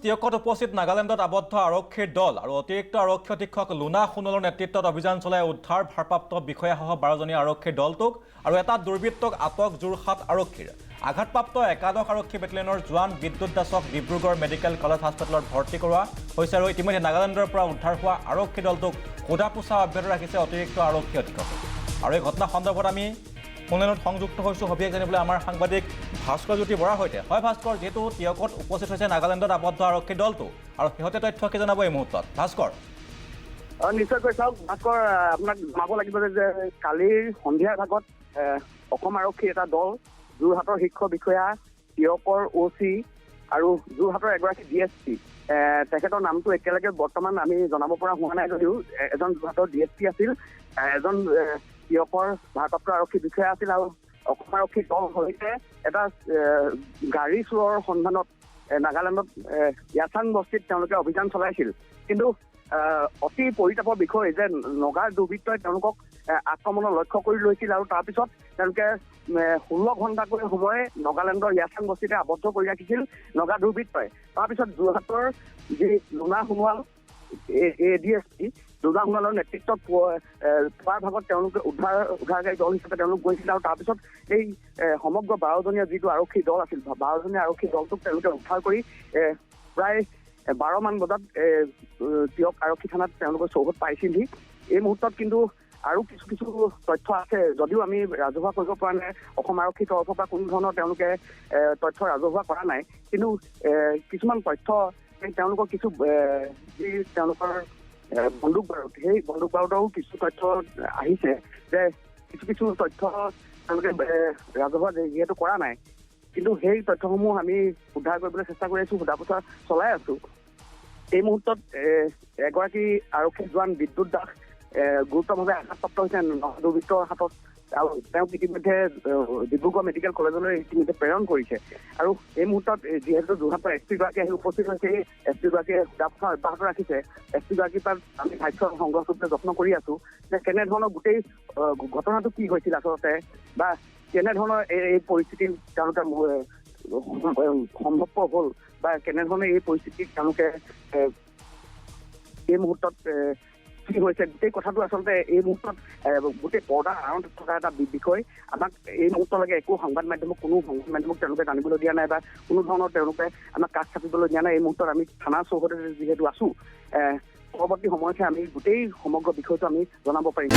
টিয়কত উপস্থিত নাগালেণ্ডত আবদ্ধ আৰক্ষীৰ দল আৰু অতিৰিক্ত আৰক্ষী অধীক্ষক লুনা সোণোৱালৰ নেতৃত্বত অভিযান চলাই উদ্ধাৰ ভাৰপ্ৰাপ্ত বিষয়াসহ 12জনীয়া আৰক্ষীৰ দলটোক আৰু এটা দুৰ্বৃত্তক আটক যোৰহাট আৰক্ষীৰ। আঘাতপ্ৰাপ্ত একাদশ আৰক্ষী বেটেলিয়নৰ জোৱান বিদ্যুৎ দাসক ডিব্ৰুগড় মেডিকেল কলেজ হাস্পতালত ভৰ্তি কৰোৱা হৈছে আৰু ইতিমধ্যে নাগালেণ্ডৰ পৰা উদ্ধাৰ হোৱা আৰক্ষী দলটোক সোধা পোছা অব্যাহত ৰাখিছে অতিৰিক্ত আৰক্ষী অধীক্ষকে। আৰু এই ঘটনা সন্দৰ্ভত আমি ফোনলাইনত সংযুক্ত হৈছোঁ সবিশেষ জানিবলৈ আমাৰ সাংবাদিক ভাস্কৰ জ্যোতি বৰাৰ সৈতে। হয় ভাস্কৰ, যিহেতু টিয়কত উপস্থিত হৈছে নাগালেণ্ডত আবদ্ধ আৰক্ষী দলটো আৰু সিহঁতে তথ্য কি জনাব এই মুহূৰ্তত? ভাস্কৰ। নিশ্চয়কৈ চাওক ভাস্কৰ, আপোনাক জনাব লাগিব যে কালিৰ সন্ধিয়াৰ ভাগত অসম আৰক্ষীৰ এটা দল যোৰহাটৰ শীৰ্ষ বিষয়া, টিয়কৰ OC আৰু যোৰহাটৰ এগৰাকী DSP, তেখেতৰ নামটো একেলগে বৰ্তমান আমি জনাব পৰা হোৱা নাই যদিও এজন যোৰহাটৰ DSP আছিল, এজন টিয়কৰ ভাৰপ্ৰাপ্ত আৰক্ষী বিষয়া আছিল আৰু অসম আৰক্ষীৰ দল সৈতে এটা গাড়ী চোৰৰ সন্ধানত নাগালেণ্ডত য়াচাং বস্তিত তেওঁলোকে অভিযান চলাইছিল। কিন্তু অতি পৰিতাপৰ বিষয় যে নগাৰ দুৰ্বৃত্তই তেওঁলোকক আক্ৰমণৰ লক্ষ্য কৰি লৈছিল আৰু তাৰপিছত তেওঁলোকে 16 ঘণ্টাকৈ সময় নাগালেণ্ডৰ য়াচাং বস্তিতে আবদ্ধ কৰি ৰাখিছিল নগা দুৰ্বৃত্তই। তাৰপিছত যোৰহাটৰ যি লুনা সোণোৱাল ADSP লুনা সোণোৱালৰ নেতৃত্বত পুৱাৰ ভাগত তেওঁলোকে উদ্ধাৰকাৰী দল হিচাপে তেওঁলোক গৈছিল আৰু তাৰপিছত এই সমগ্ৰ 12জনীয়া যিটো আৰক্ষী দল আছিল, 12জনীয়া আৰক্ষী দলটোক তেওঁলোকে উদ্ধাৰ কৰি প্ৰায় 12 মান বজাত টিয়ক আৰক্ষী থানাত তেওঁলোকে চৌহদ পাইছিলহি। এই মুহূৰ্তত কিন্তু আৰু কিছু তথ্য আছে যদিও আমি ৰাজহুৱা কৰিব পৰা নাই। অসম আৰক্ষীৰ তৰফৰ পৰা কোনো ধৰণৰ তেওঁলোকে তথ্য ৰাজহুৱা কৰা নাই, কিন্তু কিছুমান তথ্য তেওঁলোকৰ কিছু যি তেওঁলোকৰ বন্দুক বাৰুদ, সেই বন্দুক বাৰুদৰো কিছু তথ্য আহিছে যে কিছু তথ্য তেওঁলোকে ৰাজহুৱা যিহেতু কৰা নাই, কিন্তু সেই তথ্যসমূহ আমি উদ্ধাৰ কৰিবলৈ চেষ্টা কৰি আছো, সোধা পোছা চলাই আছো। এই মুহূৰ্তত এগৰাকী আৰক্ষী জোৱান বিদ্যুৎ দাস গুৰুতৰভাৱে আঘাতপ্ৰাপ্ত হৈছে দুৰ্বৃত্তৰ হাতত আৰু তেওঁক ইতিমধ্যে ডিব্ৰুগড় মেডিকেল কলেজলৈ ইতিমধ্যে প্ৰেৰণ কৰিছে। আৰু এই মুহূৰ্তত যিহেতু যোৰহাটৰ SP গৰাকী আহি উপস্থিত হৈছে, এই SP গৰাকীয়ে সোধা পোছা অব্যাহত ৰাখিছে। SP গৰাকীৰ পৰা আমি ভাষ্য সংগ্ৰহ কৰিবলৈ যত্ন কৰি আছো যে কেনেধৰণৰ গোটেই ঘটনাটো কি হৈছিল আচলতে, বা কেনেধৰণৰ এই পৰিস্থিতি তেওঁলোকে সম্ভৱপৰ হ'ল, বা কেনেধৰণে এই পৰিস্থিতিত তেওঁলোকে এই মুহূৰ্তত কি হৈছে, গোটেই কথাটো আচলতে এই মুহূৰ্তত গোটেই পৰ্দাৰ আঁৰত থকা এটা বিষয়। আমাক এই মুহূৰ্তলৈকে একো সংবাদ মাধ্যমক তেওঁলোকে জানিবলৈ দিয়া নাই বা কোনো ধৰণৰ তেওঁলোকে আমাক কাষ চাপিবলৈ দিয়া নাই। এই মুহূৰ্তত আমি থানাৰ চৌহদতে যিহেতু আছো, পৰৱৰ্তী সময়তহে আমি গোটেই সমগ্ৰ বিষয়টো আমি জনাব পাৰিম।